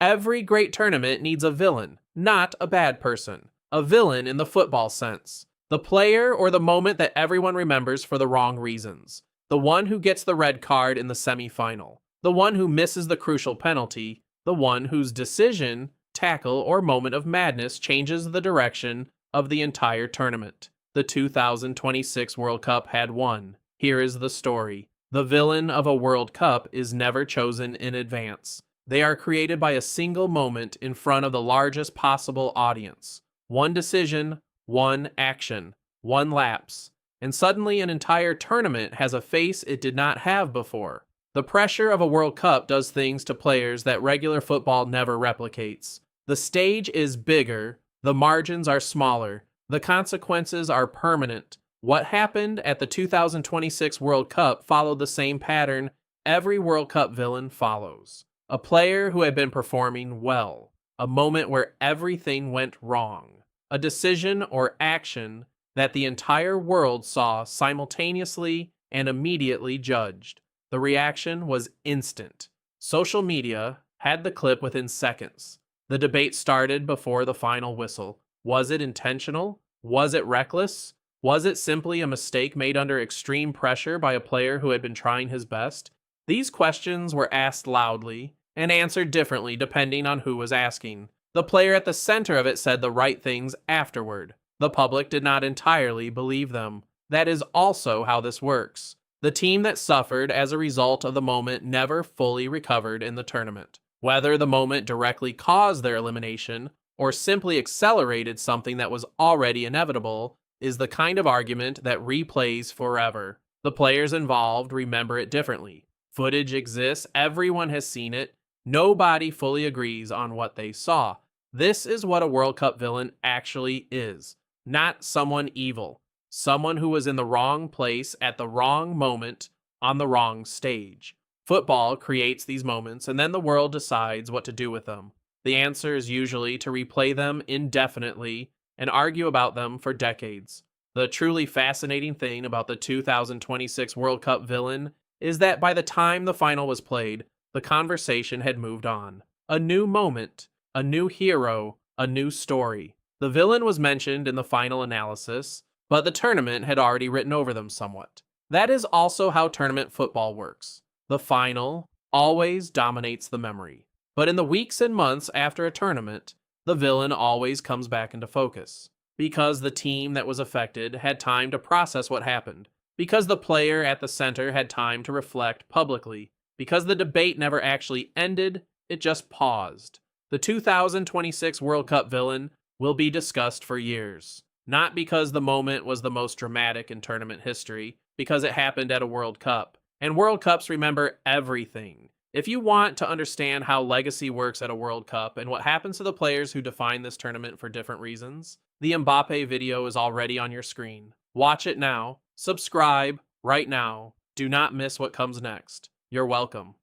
Every great tournament needs a villain, not a bad person. A villain in the football sense. The player or the moment that everyone remembers for the wrong reasons. The one who gets the red card in the semi-final. The one who misses the crucial penalty. The one whose decision, tackle, or moment of madness changes the direction of the entire tournament. The 2026 World Cup had one. Here is the story. The villain of a World Cup is never chosen in advance. They are created by a single moment in front of the largest possible audience. One decision, one action, one lapse, and suddenly an entire tournament has a face it did not have before. The pressure of a World Cup does things to players that regular football never replicates. The stage is bigger, the margins are smaller, the consequences are permanent. What happened at the 2026 World Cup followed the same pattern every World Cup villain follows. A player who had been performing well. A moment where everything went wrong. A decision or action that the entire world saw simultaneously and immediately judged. The reaction was instant. Social media had the clip within seconds. The debate started before the final whistle. Was it intentional? Was it reckless? Was it simply a mistake made under extreme pressure by a player who had been trying his best? These questions were asked loudly and answered differently depending on who was asking. The player at the center of it said the right things afterward. The public did not entirely believe them. That is also how this works. The team that suffered as a result of the moment never fully recovered in the tournament. Whether the moment directly caused their elimination or simply accelerated something that was already inevitable is the kind of argument that replays forever. The players involved remember it differently. Footage exists, everyone has seen it. Nobody fully agrees on what they saw. This is what a World Cup villain actually is. Not someone evil. Someone who was in the wrong place at the wrong moment on the wrong stage. Football creates these moments and then the world decides what to do with them. The answer is usually to replay them indefinitely and argue about them for decades. The truly fascinating thing about the 2026 World Cup villain is that by the time the final was played, the conversation had moved on. A new moment, a new hero, a new story. The villain was mentioned in the final analysis, but the tournament had already written over them somewhat. That is also how tournament football works. The final always dominates the memory. But in the weeks and months after a tournament, the villain always comes back into focus. Because the team that was affected had time to process what happened. Because the player at the center had time to reflect publicly. Because the debate never actually ended, it just paused. The 2026 World Cup villain will be discussed for years. Not because the moment was the most dramatic in tournament history, because it happened at a World Cup. And World Cups remember everything. If you want to understand how legacy works at a World Cup and what happens to the players who define this tournament for different reasons, the Mbappe video is already on your screen. Watch it now. Subscribe right now. Do not miss what comes next. You're welcome.